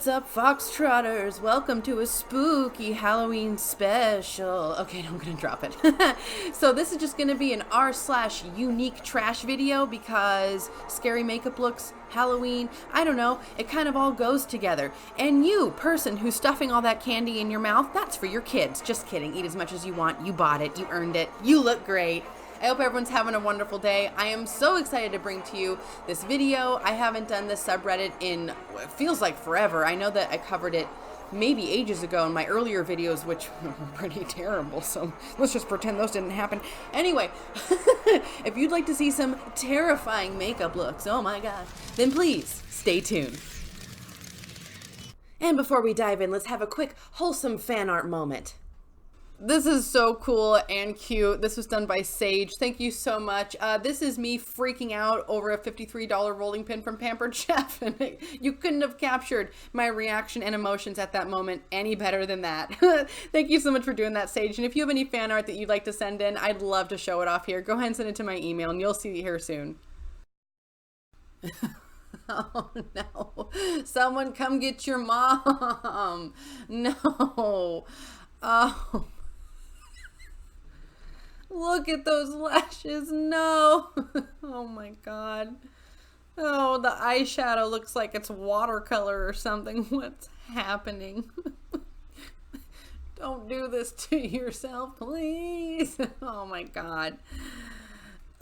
What's up, Foxtrotters? Welcome to a spooky Halloween special. Okay, I'm gonna drop it. So this is just gonna be an r/Younique trash video because scary makeup looks, Halloween, I don't know, it kind of all goes together. And you, person who's stuffing all that candy in your mouth, that's for your kids. Just kidding, eat as much as you want, you bought it, you earned it, you look great. I hope everyone's having a wonderful day. I am so excited to bring to you this video. I haven't done this subreddit in, it feels like forever. I know that I covered it maybe ages ago in my earlier videos, which were pretty terrible, so let's just pretend those didn't happen. Anyway, if you'd like to see some terrifying makeup looks, oh my god, then please stay tuned. And before we dive in, let's have a quick wholesome fan art moment. This is so cool and cute. This was done by Sage. Thank you so much. This is me freaking out over a $53 rolling pin from Pampered Chef. And you couldn't have captured my reaction and emotions at that moment any better than that. Thank you so much for doing that, Sage. And if you have any fan art that you'd like to send in, I'd love to show it off here. Go ahead and send it to my email and you'll see it here soon. Oh no. Someone come get your mom. No. Oh. Look at those lashes. No. Oh my god. Oh, the eyeshadow looks like it's watercolor or something. What's happening? Don't do this to yourself, please. Oh my god.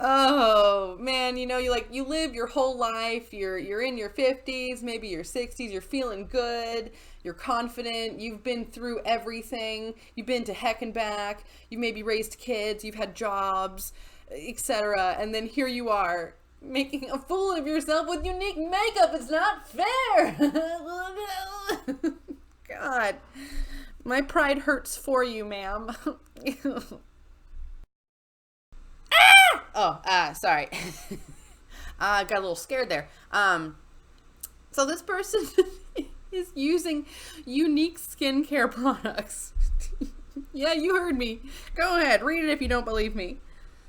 Oh man, you know, you live your whole life, you're in your 50s, maybe your 60s, you're feeling good, you're confident, you've been through everything, you've been to heck and back, you've maybe raised kids, you've had jobs, etc. And then here you are making a fool of yourself with Younique makeup. It's not fair. God, my pride hurts for you, ma'am. Sorry. Got a little scared there. So this person is using Younique skincare products. Yeah, you heard me. Go ahead, read it if you don't believe me.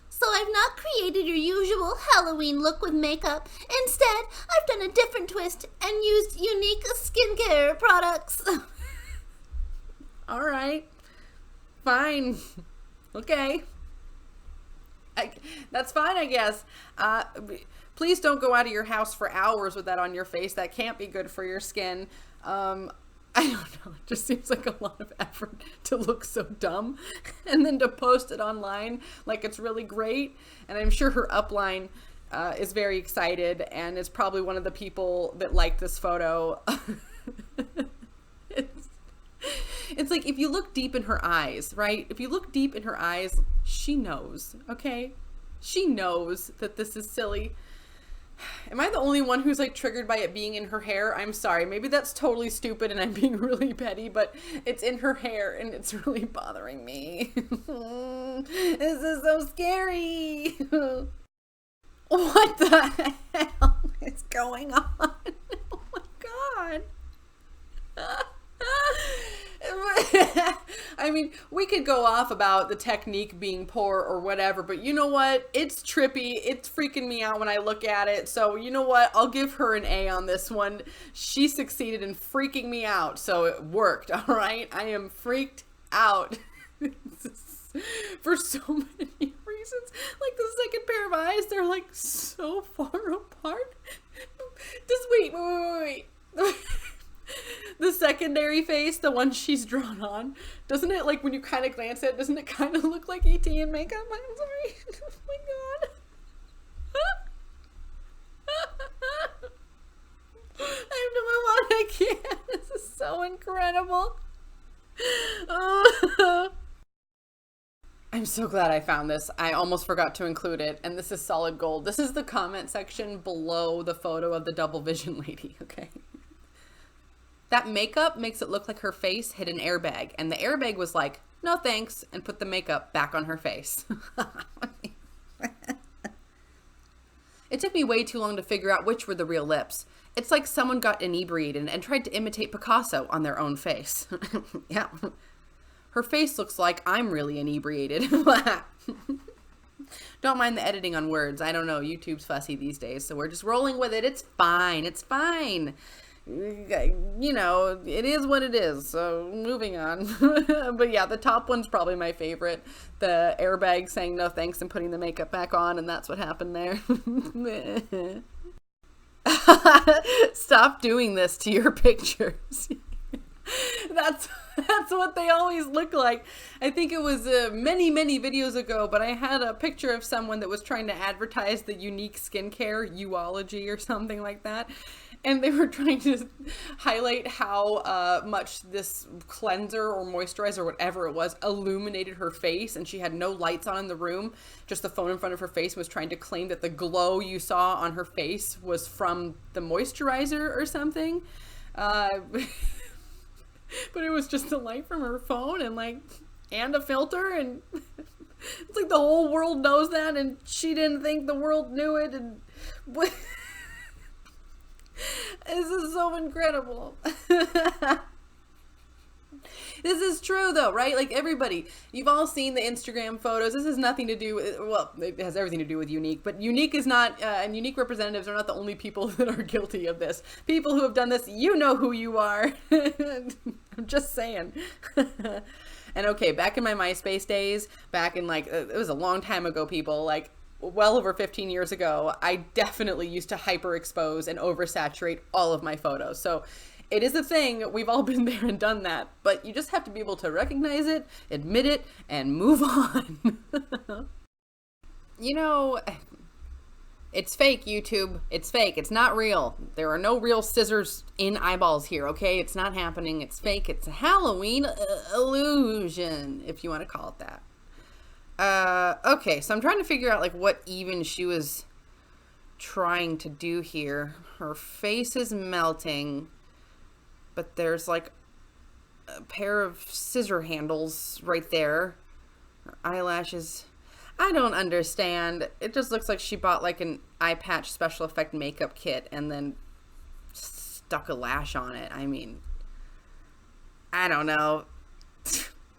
So I've not created your usual Halloween look with makeup. Instead, I've done a different twist and used Younique skincare products. All right. Fine. Okay. That's fine, I guess. Please don't go out of your house for hours with that on your face. That can't be good for your skin. I don't know. It just seems like a lot of effort to look so dumb and then to post it online like it's really great. And I'm sure her upline is very excited and is probably one of the people that liked this photo. It's like if you look deep in her eyes, right? If you look deep in her eyes, she knows, okay? She knows that this is silly. Am I the only one who's like triggered by it being in her hair? I'm sorry. Maybe that's totally stupid and I'm being really petty, but it's in her hair and it's really bothering me. This is so scary. What the hell is going on? Oh my god. I mean, we could go off about the technique being poor or whatever, but you know what? It's trippy. It's freaking me out when I look at it. So you know what? I'll give her an A on this one. She succeeded in freaking me out. So it worked. All right. I am freaked out for so many reasons. Like the second pair of eyes, they're like so far apart. Just wait. The secondary face, the one she's drawn on, doesn't it, like when you kind of glance at it, doesn't it kind of look like E.T. in makeup? I'm sorry. Oh my god. I have to move on. I can't. This is so incredible. I'm so glad I found this. I almost forgot to include it, and this is solid gold. This is the comment section below the photo of the double vision lady, okay? That makeup makes it look like her face hit an airbag, and the airbag was like, no thanks, and put the makeup back on her face. It took me way too long to figure out which were the real lips. It's like someone got inebriated and tried to imitate Picasso on their own face. Yeah. Her face looks like I'm really inebriated. Don't mind the editing on words. I don't know. YouTube's fussy these days, so we're just rolling with it. It's fine. It's fine. you know, it is what it is. So moving on. But yeah, the top one's probably my favorite. The airbag saying no thanks and putting the makeup back on, and that's what happened there. Stop doing this to your pictures. That's what they always look like. I think it was many videos ago, but I had a picture of someone that was trying to advertise the Younique skincare, Uology or something like that. And they were trying to highlight how much this cleanser or moisturizer or whatever it was illuminated her face, and she had no lights on in the room, just the phone in front of her face, was trying to claim that the glow you saw on her face was from the moisturizer or something. But it was just the light from her phone and a filter, and it's like the whole world knows that, and she didn't think the world knew it, and this is so incredible. This is true though, right? Like everybody, you've all seen the Instagram photos. This has nothing to do with, well, it has everything to do with Younique, but Younique is not, and Younique representatives are not the only people that are guilty of this. People who have done this, you know who you are. I'm just saying. And okay, back in my MySpace days, back in it was a long time ago, people, well over 15 years ago, I definitely used to hyper expose and oversaturate all of my photos. So it is a thing. We've all been there and done that, but you just have to be able to recognize it, admit it, and move on. You know, it's fake, YouTube. It's fake. It's not real. There are no real scissors in eyeballs here, okay? It's not happening. It's fake. It's a Halloween illusion, if you want to call it that. Okay, so I'm trying to figure out what even she was trying to do here. Her face is melting, but there's a pair of scissor handles right there. Her eyelashes, I don't understand. It just looks like she bought an eye patch special effect makeup kit and then stuck a lash on it. I mean, I don't know.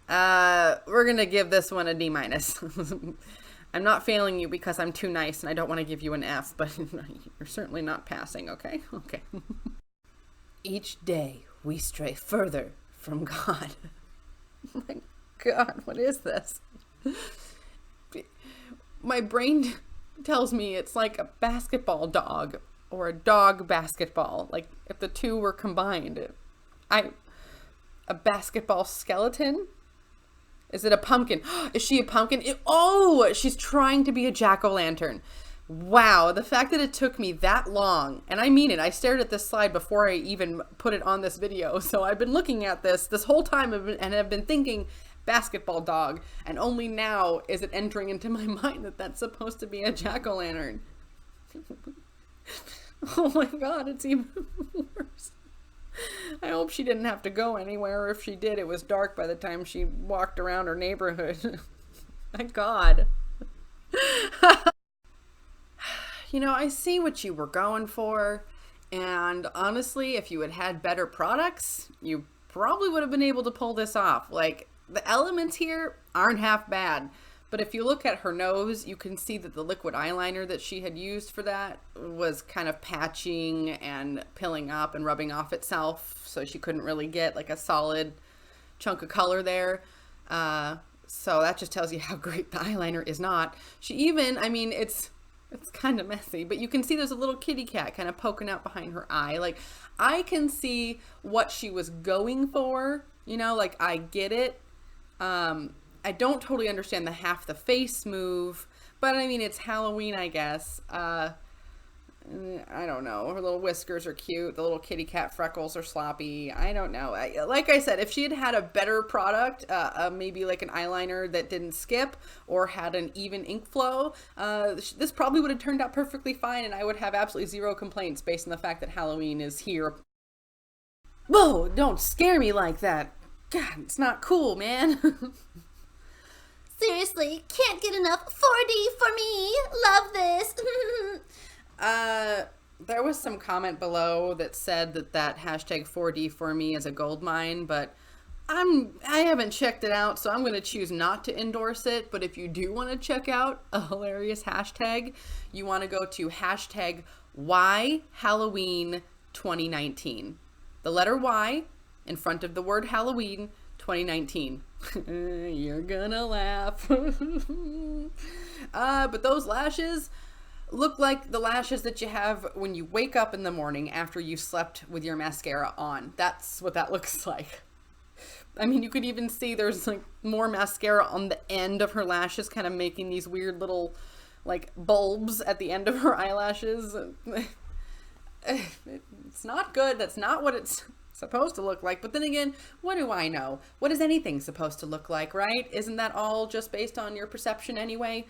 We're gonna give this one a D-. I'm not failing you because I'm too nice and I don't want to give you an F, but you're certainly not passing, okay? Okay. Each day we stray further from God. Oh my God, what is this? My brain tells me it's like a basketball dog or a dog basketball. If the two were combined. A basketball skeleton? Is it a pumpkin? Is she a pumpkin? Oh, she's trying to be a jack-o'-lantern. Wow, the fact that it took me that long, and I mean it, I stared at this slide before I even put it on this video, so I've been looking at this whole time and have been thinking basketball dog, and only now is it entering into my mind that that's supposed to be a jack-o'-lantern. Oh my God, it's even worse. I hope she didn't have to go anywhere. If she did, it was dark by the time she walked around her neighborhood. My God. You know, I see what you were going for, and honestly, if you had had better products, you probably would have been able to pull this off. The elements here aren't half bad, but if you look at her nose, you can see that the liquid eyeliner that she had used for that was kind of patching and pilling up and rubbing off itself, so she couldn't really get a solid chunk of color there. So that just tells you how great the eyeliner is not. She even, I mean, it's kind of messy, but you can see there's a little kitty cat kind of poking out behind her eye. I can see what she was going for, you know, I get it. I don't totally understand the half the face move, but I mean, it's Halloween, I guess. I don't know. Her little whiskers are cute. The little kitty cat freckles are sloppy. I don't know. Like I said, if she had had a better product, maybe an eyeliner that didn't skip or had an even ink flow, this probably would have turned out perfectly fine, and I would have absolutely zero complaints based on the fact that Halloween is here. Whoa, don't scare me like that. God, it's not cool, man. Seriously, can't get enough 4D for me. Love this. There was some comment below that said that hashtag 4D for me is a gold mine, but I haven't checked it out, so I'm going to choose not to endorse it. But if you do want to check out a hilarious hashtag, you want to go to hashtag Why Halloween 2019. The letter Y in front of the word Halloween 2019. You're gonna laugh. But those lashes look like the lashes that you have when you wake up in the morning after you slept with your mascara on. That's what that looks like. I mean, you could even see there's like more mascara on the end of her lashes, kind of making these weird little like bulbs at the end of her eyelashes. It's not good. That's not what it's supposed to look like. But then again, what do I know? What is anything supposed to look like, right? Isn't that all just based on your perception anyway?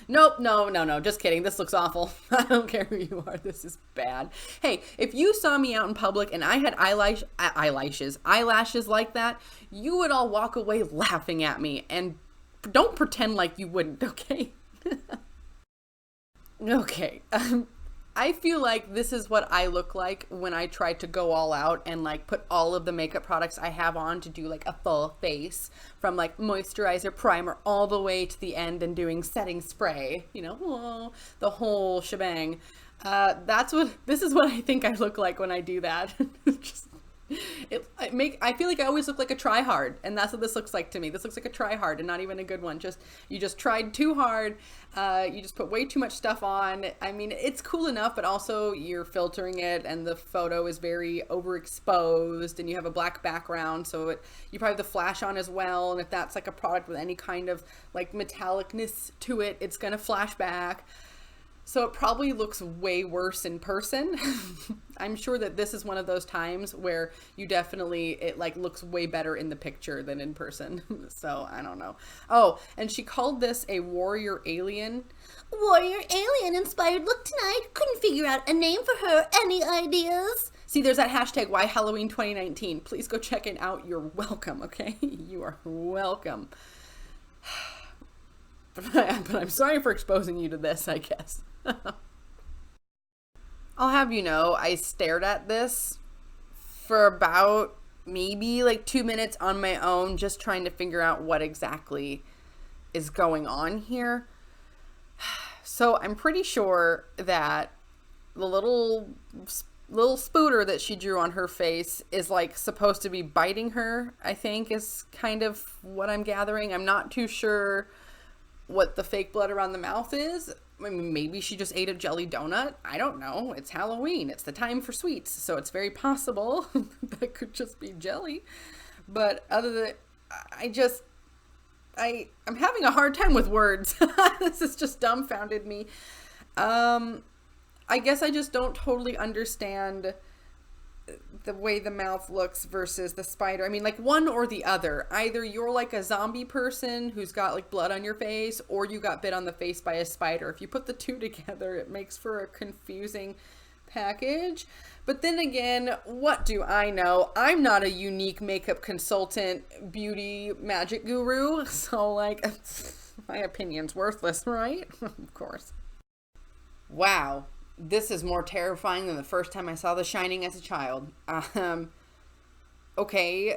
Nope, no, just kidding. This looks awful. I don't care who you are. This is bad. Hey, if you saw me out in public and I had eyelashes like that, you would all walk away laughing at me. And don't pretend like you wouldn't, okay? Okay. I feel like this is what I look like when I try to go all out and like put all of the makeup products I have on to do like a full face, from like moisturizer, primer, all the way to the end and doing setting spray, you know, the whole shebang. This is what I think I look like when I do that. I feel like I always look like a try hard, and that's what this looks like to me. This looks like a try hard and not even a good one. You just tried too hard. You just put way too much stuff on. I mean, it's cool enough, but also you're filtering it and the photo is very overexposed and you have a black background. So you probably have the flash on as well. And if that's like a product with any kind of like metallicness to it, it's going to flash back. So it probably looks way worse in person. I'm sure that this is one of those times where it like looks way better in the picture than in person. So I don't know. Oh, and she called this a warrior alien. Warrior alien inspired look tonight. Couldn't figure out a name for her. Any ideas? See, there's that hashtag Why Halloween 2019. Please go check it out. You're welcome, okay? You are welcome. But I'm sorry for exposing you to this, I guess. I'll have you know, I stared at this for about maybe like 2 minutes on my own, just trying to figure out what exactly is going on here. So I'm pretty sure that the little spooter that she drew on her face is like supposed to be biting her, I think is kind of what I'm gathering. I'm not too sure what the fake blood around the mouth is. I mean, maybe she just ate a jelly donut. I don't know. It's Halloween. It's the time for sweets. So it's very possible that could just be jelly. But other than, I'm having a hard time with words. This has just dumbfounded me. I guess I just don't totally understand the way the mouth looks versus the spider. I mean, like one or the other. Either you're like a zombie person who's got like blood on your face, or you got bit on the face by a spider. If you put the two together, it makes for a confusing package. But then again, what do I know? I'm not a Younique makeup consultant, beauty magic guru. So like, my opinion's worthless, right? Of course. Wow. This is more terrifying than the first time I saw The Shining as a child. Okay.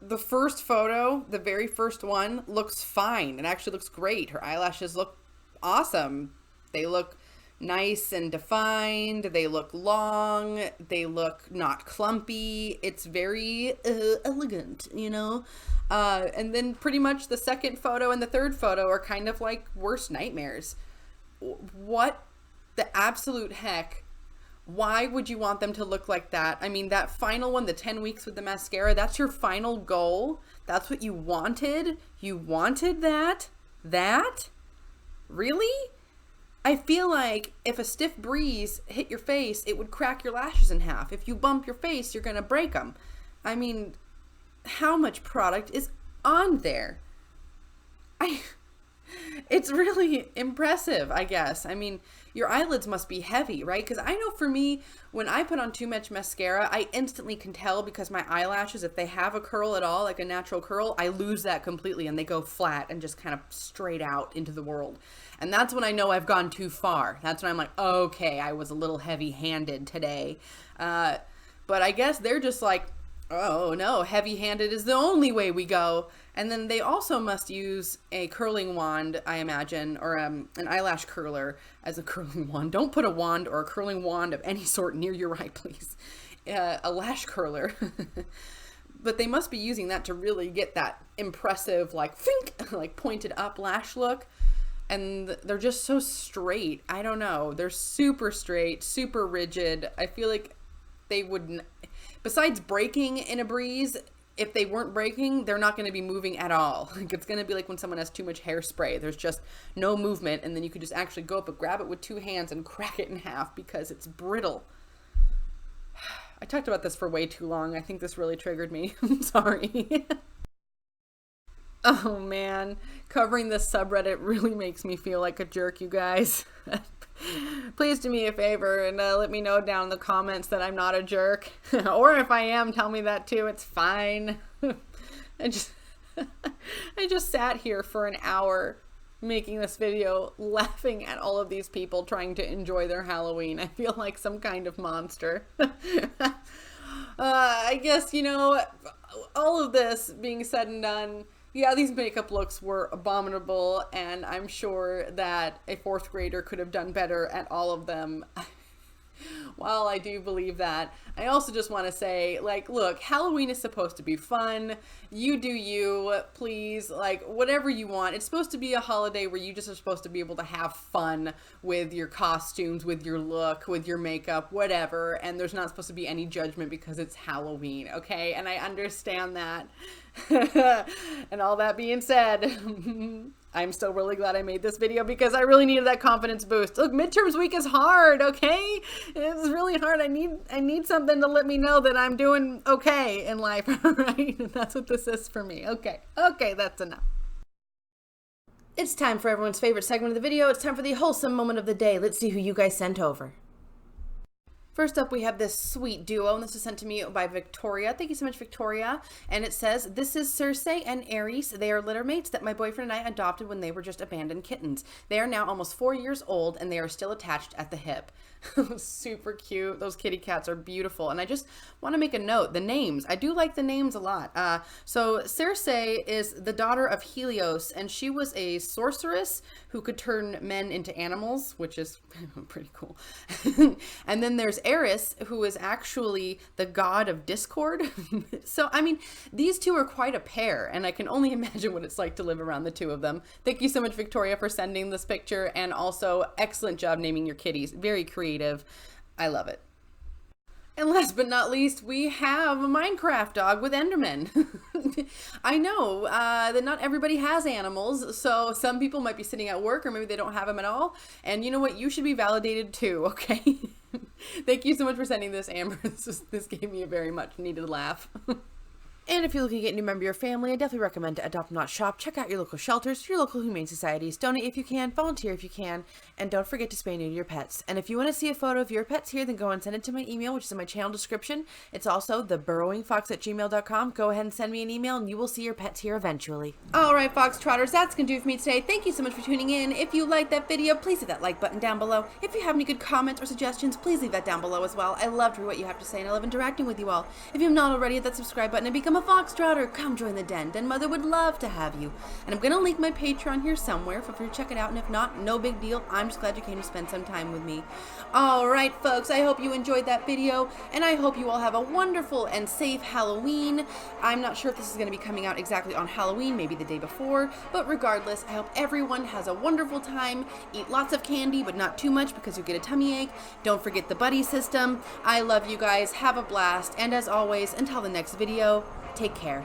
The first photo, the very first one, looks fine. It actually looks great. Her eyelashes look awesome. They look nice and defined. They look long. They look not clumpy. It's very elegant, you know? And then pretty much the second photo and the third photo are kind of like worst nightmares. What the absolute heck? Why would you want them to look like that? I mean, that final one, the 10 weeks with the mascara, that's your final goal? That's what you wanted? You wanted that? That? Really? I feel like if a stiff breeze hit your face, it would crack your lashes in half. If you bump your face, you're gonna break them. I mean, how much product is on there? It's really impressive, I guess. I mean, your eyelids must be heavy, right? Because I know for me, when I put on too much mascara, I instantly can tell because my eyelashes, if they have a curl at all, like a natural curl, I lose that completely and they go flat and just kind of straight out into the world. And that's when I know I've gone too far. That's when I'm like, okay, I was a little heavy-handed today. But I guess they're just like Oh no, heavy-handed is the only way we go. And then they also must use a curling wand, I imagine, or an eyelash curler as a curling wand. Don't put a wand or a curling wand of any sort near your eye, please. A lash curler. But they must be using that to really get that impressive, like, think, like pointed up lash look. And they're just so straight. I don't know. They're super straight, super rigid. I feel like they wouldn't, besides breaking in a breeze, if they weren't breaking, they're not going to be moving at all. Like, it's going to be like when someone has too much hairspray. There's just no movement, and then you could just actually go up and grab it with 2 hands and crack it in half because it's brittle. I talked about this for way too long. I think this really triggered me. I'm sorry. Oh man, covering this subreddit really makes me feel like a jerk, you guys. Please do me a favor and let me know down in the comments that I'm not a jerk. Or if I am, tell me that too. It's fine. I just sat here for an hour making this video, laughing at all of these people trying to enjoy their Halloween. I feel like some kind of monster. I guess, you know, all of this being said and done, yeah, these makeup looks were abominable, and I'm sure that a 4th grader could have done better at all of them. While I do believe that, I also just want to say, like, look, Halloween is supposed to be fun. You do you, please, like, whatever you want. It's supposed to be a holiday where you just are supposed to be able to have fun with your costumes, with your look, with your makeup, whatever, and there's not supposed to be any judgment because it's Halloween, okay? And I understand that. And all that being said, I'm still really glad I made this video because I really needed that confidence boost. Look, midterms week is hard, okay? It's really hard. I need something to let me know that I'm doing okay in life, right? That's what this is for me. Okay, that's enough. It's time for everyone's favorite segment of the video. It's time for the wholesome moment of the day. Let's see who you guys sent over. First up, we have this sweet duo, and this was sent to me by Victoria. Thank you so much, Victoria. And it says, this is Circe and Aries. They are littermates that my boyfriend and I adopted when they were just abandoned kittens. They are now almost 4 years old, and they are still attached at the hip. Super cute. Those kitty cats are beautiful. And I just want to make a note, the names. I do like the names a lot. So Circe is the daughter of Helios, and she was a sorceress who could turn men into animals, which is pretty cool. And then there's Eris, who is actually the god of discord. So, I mean, these two are quite a pair, and I can only imagine what it's like to live around the two of them. Thank you so much, Victoria, for sending this picture, and also excellent job naming your kitties. Very creative. I love it. And last but not least, we have a Minecraft dog with Enderman. I know that not everybody has animals, so some people might be sitting at work, or maybe they don't have them at all. And you know what? You should be validated too, okay? Thank you so much for sending this, Amber. This gave me a very much needed laugh. And if you're looking to get a new member of your family, I definitely recommend to Adopt Not Shop. Check out your local shelters, your local humane societies, donate if you can, volunteer if you can, and don't forget to spay and neuter your pets. And if you want to see a photo of your pets here, then go and send it to my email, which is in my channel description. It's also theburrowingfox@gmail.com. Go ahead and send me an email, and you will see your pets here eventually. All right, Fox Trotters, that's going to do it for me today. Thank you so much for tuning in. If you liked that video, please hit that like button down below. If you have any good comments or suggestions, please leave that down below as well. I love to read what you have to say, and I love interacting with you all. If you have not already, hit that subscribe button and become a Fox Trotter. Come join the den. Den Mother would love to have you. And I'm going to link my Patreon here somewhere. Feel free to check it out. And if not, no big deal. I'm just glad you came to spend some time with me. All right, folks. I hope you enjoyed that video. And I hope you all have a wonderful and safe Halloween. I'm not sure if this is going to be coming out exactly on Halloween, maybe the day before. But regardless, I hope everyone has a wonderful time. Eat lots of candy, but not too much because you'll get a tummy ache. Don't forget the buddy system. I love you guys. Have a blast. And as always, until the next video, take care.